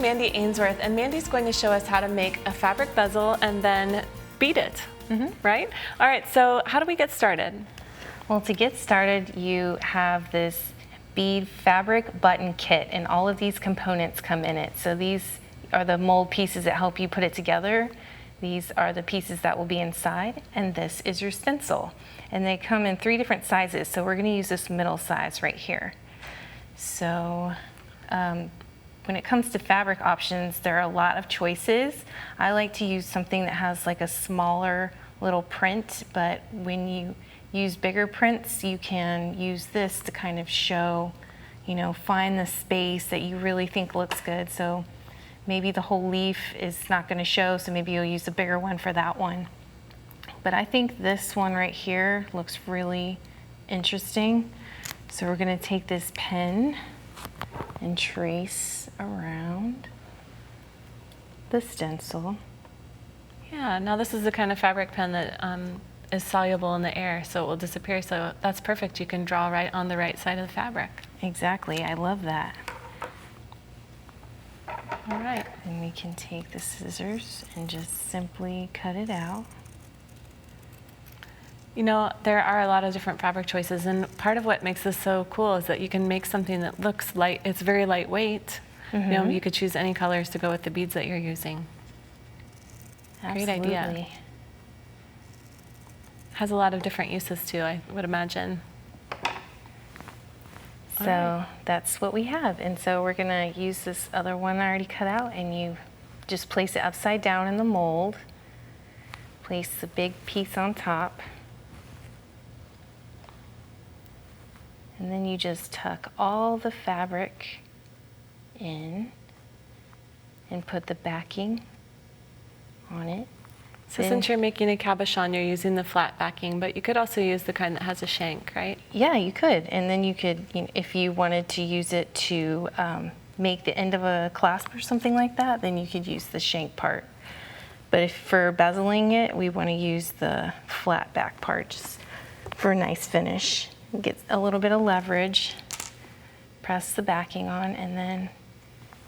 Mandi Ainsworth, and Mandi's going to show us how to make a fabric bezel and then bead it, right? All right, so how do we get started? Well, to get started, you have this bead fabric button kit, and all of these components come in it. So these are the mold pieces that help you put it together. These are the pieces that will be inside, and this is your stencil. And they come in 3 different sizes, so we're going to use this middle size right here. So when it comes to fabric options, there are a lot of choices. I like to use something that has like a smaller little print, but when you use bigger prints, you can use this to kind of show, you know, find the space that you really think looks good. So maybe the whole leaf is not going to show, so maybe you'll use a bigger one for that one. But I think this one right here looks really interesting. So we're going to take this pen and trace around the stencil. Yeah, now this is the kind of fabric pen that is soluble in the air, so it will disappear. So that's perfect. You can draw right on the right side of the fabric. Exactly, I love that. All right. And we can take the scissors and just simply cut it out. You know, there are a lot of different fabric choices, and part of what makes this so cool is that you can make something that looks light. It's very lightweight. You know, you could choose any colors to go with the beads that you're using. Absolutely. Great idea. Has a lot of different uses too, I would imagine. So that's what we have. And so we're going to use this other one I already cut out, and you just place it upside down in the mold. Place the big piece on top. And then you just tuck all the fabric in and put the backing on it. So since you're making a cabochon, you're using the flat backing, but you could also use the kind that has a shank, right? Yeah, you could. And then you could, you know, if you wanted to use it to make the end of a clasp or something like that, then you could use the shank part. But if for bezeling it, we want to use the flat back part just for a nice finish. Get a little bit of leverage, press the backing on, and then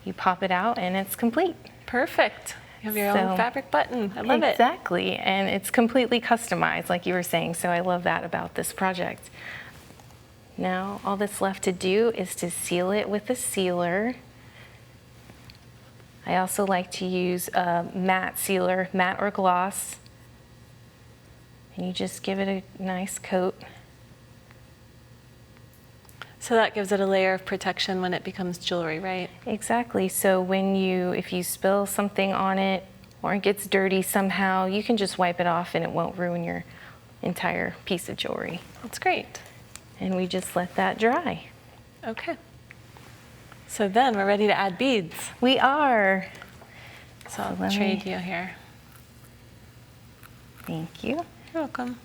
you pop it out and it's complete. Perfect. You have your own fabric button. I love it. Exactly, and it's completely customized, like you were saying, so I love that about this project. Now, all that's left to do is to seal it with a sealer. I also like to use a matte sealer, matte or gloss, and you just give it a nice coat. So that gives it a layer of protection when it becomes jewelry, right? Exactly. So when if you spill something on it or it gets dirty somehow, you can just wipe it off and it won't ruin your entire piece of jewelry. That's great. And we just let that dry. Okay. So then we're ready to add beads. We are. So I'll trade you here. Thank you. You're welcome.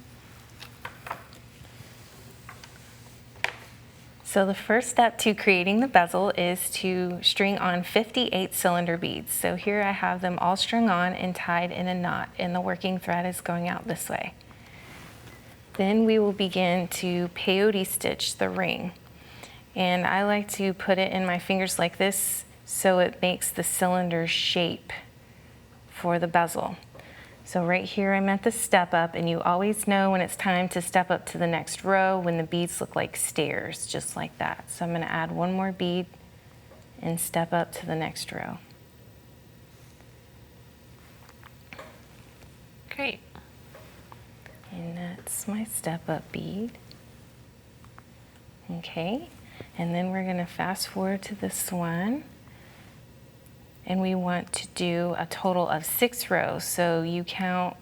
So the first step to creating the bezel is to string on 58 cylinder beads. So here I have them all strung on and tied in a knot, and the working thread is going out this way. Then we will begin to peyote stitch the ring. And I like to put it in my fingers like this so it makes the cylinder shape for the bezel. So right here I'm at the step up, and you always know when it's time to step up to the next row when the beads look like stairs, just like that. So I'm going to add one more bead and step up to the next row. Great. And that's my step up bead. Okay, and then we're going to fast forward to this one. And we want to do a total of 6 rows. So you count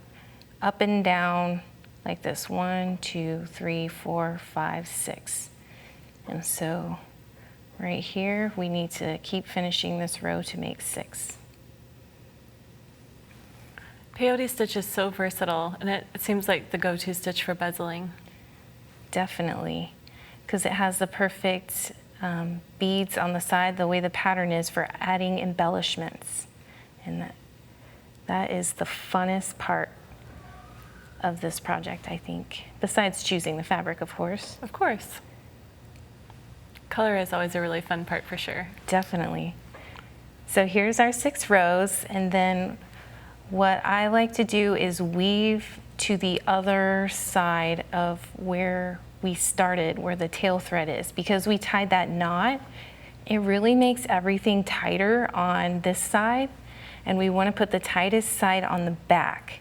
up and down like this, 1, 2, 3, 4, 5, 6. And so right here, we need to keep finishing this row to make 6. Peyote stitch is so versatile, and it seems like the go-to stitch for bezeling. Definitely, because it has the perfect beads on the side, the way the pattern is for adding embellishments. And that is the funnest part of this project, I think, besides choosing the fabric, of course. Of course. Color is always a really fun part for sure. Definitely. So here's our 6 rows, and then what I like to do is weave to the other side of where we started, where the tail thread is. Because we tied that knot, it really makes everything tighter on this side, and we want to put the tightest side on the back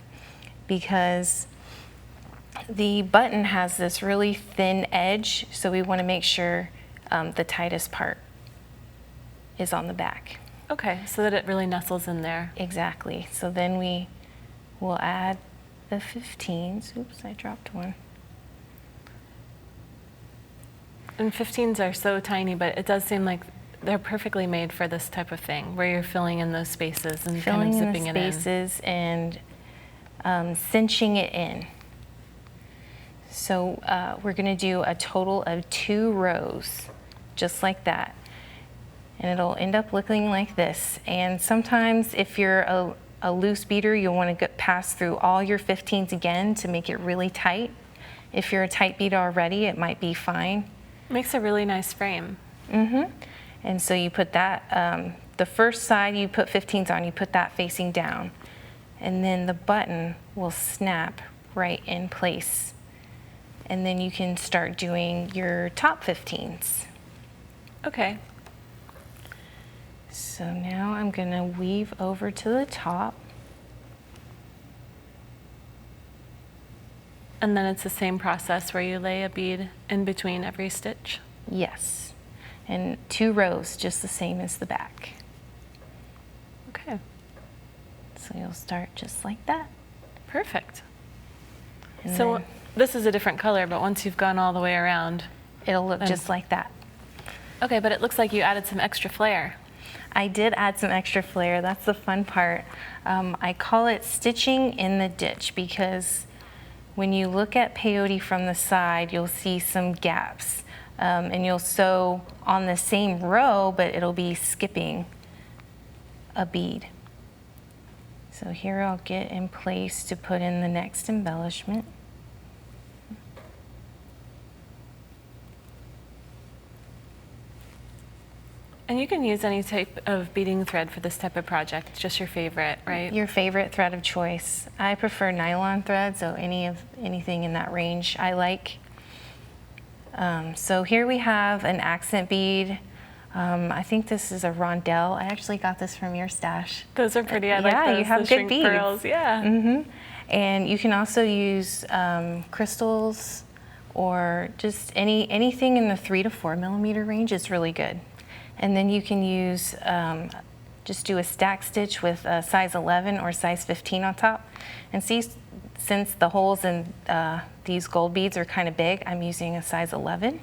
because the button has this really thin edge, so we want to make sure the tightest part is on the back. Okay, so that it really nestles in there. Exactly. So then we will add the 15s. Oops, I dropped one. And 15s are so tiny, but it does seem like they're perfectly made for this type of thing, where you're filling in those spaces and kind of zipping it in. Filling in the spaces and cinching it in. So we're going to do a total of 2 rows, just like that. And it'll end up looking like this. And sometimes if you're a loose beader, you'll want to pass through all your 15s again to make it really tight. If you're a tight beader already, it might be fine. Makes a really nice frame. And so you put that, the first side you put 15s on, you put that facing down. And then the button will snap right in place. And then you can start doing your top 15s. Okay. So now I'm going to weave over to the top. And then it's the same process where you lay a bead in between every stitch? Yes. And 2 rows, just the same as the back. Okay. So you'll start just like that. Perfect. And So then this is a different color, but once you've gone all the way around. it'll look just like that. Okay, but it looks like you added some extra flair. I did add some extra flair. That's the fun part. I call it stitching in the ditch because when you look at peyote from the side, you'll see some gaps. And you'll sew on the same row, but it'll be skipping a bead. So here I'll get in place to put in the next embellishment. And you can use any type of beading thread for this type of project, just your favorite, right? Your favorite thread of choice. I prefer nylon thread, so anything in that range I like. So here we have an accent bead. I think this is a rondelle. I actually got this from your stash. Those are pretty. I like those. You have the good shrink beads. pearls. Yeah. And you can also use crystals or just anything in the 3 to 4 millimeter range is really good. And then you can use, just do a stack stitch with a size 11 or size 15 on top. And see, since the holes in these gold beads are kind of big, I'm using a size 11.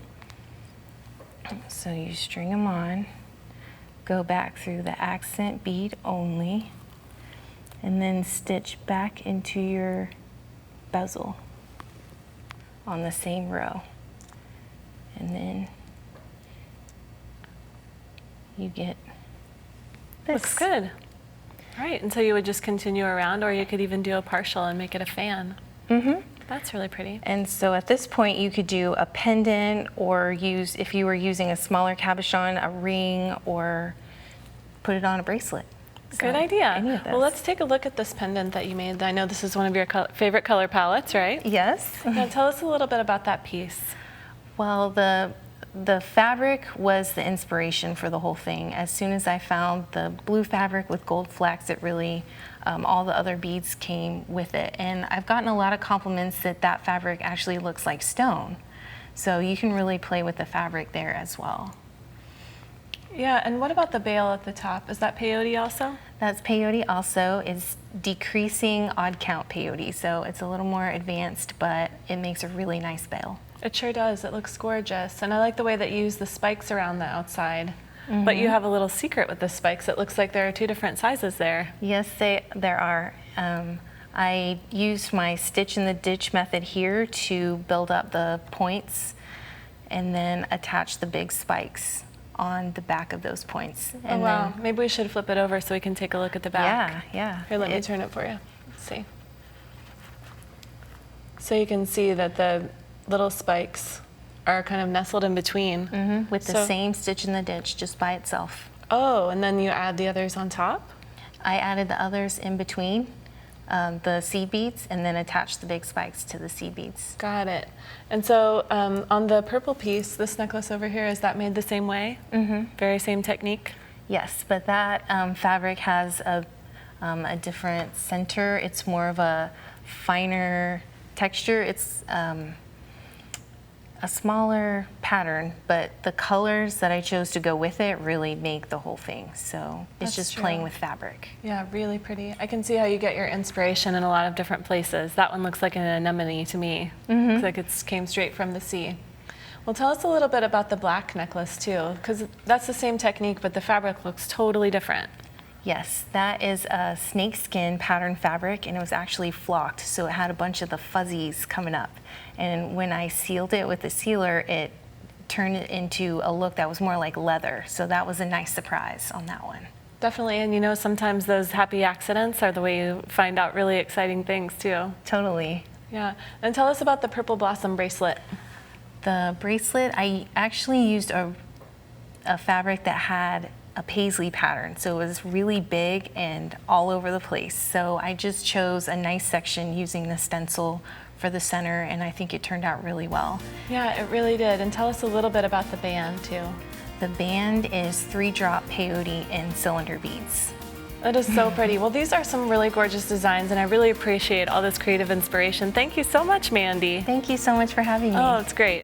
So you string them on, go back through the accent bead only, and then stitch back into your bezel on the same row. And then you get this. Looks good. Right, and so you would just continue around, or you could even do a partial and make it a fan. That's really pretty. And so at this point you could do a pendant, or use, if you were using a smaller cabochon, a ring, or put it on a bracelet. Good So, idea. any of Well, this. let's take a look at this pendant that you made. I know this is one of your favorite color palettes, right? Yes. Now tell us a little bit about that piece. Well, the fabric was the inspiration for the whole thing. As soon as I found the blue fabric with gold flecks, it really, all the other beads came with it. And I've gotten a lot of compliments that that fabric actually looks like stone. So you can really play with the fabric there as well. Yeah, and what about the bail at the top? Is that peyote also? That's peyote also. It's decreasing odd count peyote. So it's a little more advanced, but it makes a really nice bail. It sure does. It looks gorgeous. And I like the way that you use the spikes around the outside. But you have a little secret with the spikes. It looks like there are 2 different sizes there. Yes, there are. I used my stitch in the ditch method here to build up the points and then attach the big spikes on the back of those points. And oh, wow. Maybe we should flip it over so we can take a look at the back. Yeah. Here, let me turn it for you. Let's see. So you can see that the little spikes are kind of nestled in between. With the same stitch in the ditch, just by itself. Oh, and then you add the others on top? I added the others in between the seed beads and then attached the big spikes to the seed beads. Got it. And so on the purple piece, this necklace over here, is that made the same way? Mm-hmm. Very same technique? Yes, but that fabric has a different center. It's more of a finer texture. It's a smaller pattern, but the colors that I chose to go with it really make the whole thing. So it's That's just true. playing with fabric. Yeah, really pretty. I can see how you get your inspiration in a lot of different places. That one looks like an anemone to me. Looks like it came straight from the sea. Well, tell us a little bit about the black necklace too, because that's the same technique, but the fabric looks totally different. Yes, that is a snakeskin pattern fabric, and it was actually flocked, so it had a bunch of the fuzzies coming up. And when I sealed it with the sealer, it turned it into a look that was more like leather. So that was a nice surprise on that one. Definitely, and you know, sometimes those happy accidents are the way you find out really exciting things too. Totally. Yeah, and tell us about the purple blossom bracelet. The bracelet, I actually used a fabric that had a paisley pattern, so it was really big and all over the place. So I just chose a nice section using the stencil for the center, and I think it turned out really well. Yeah, it really did. And tell us a little bit about the band too. The band is 3-drop peyote and cylinder beads. That is so pretty. Well, these are some really gorgeous designs, and I really appreciate all this creative inspiration. Thank you so much, Mandi. Thank you so much for having me. Oh, it's great.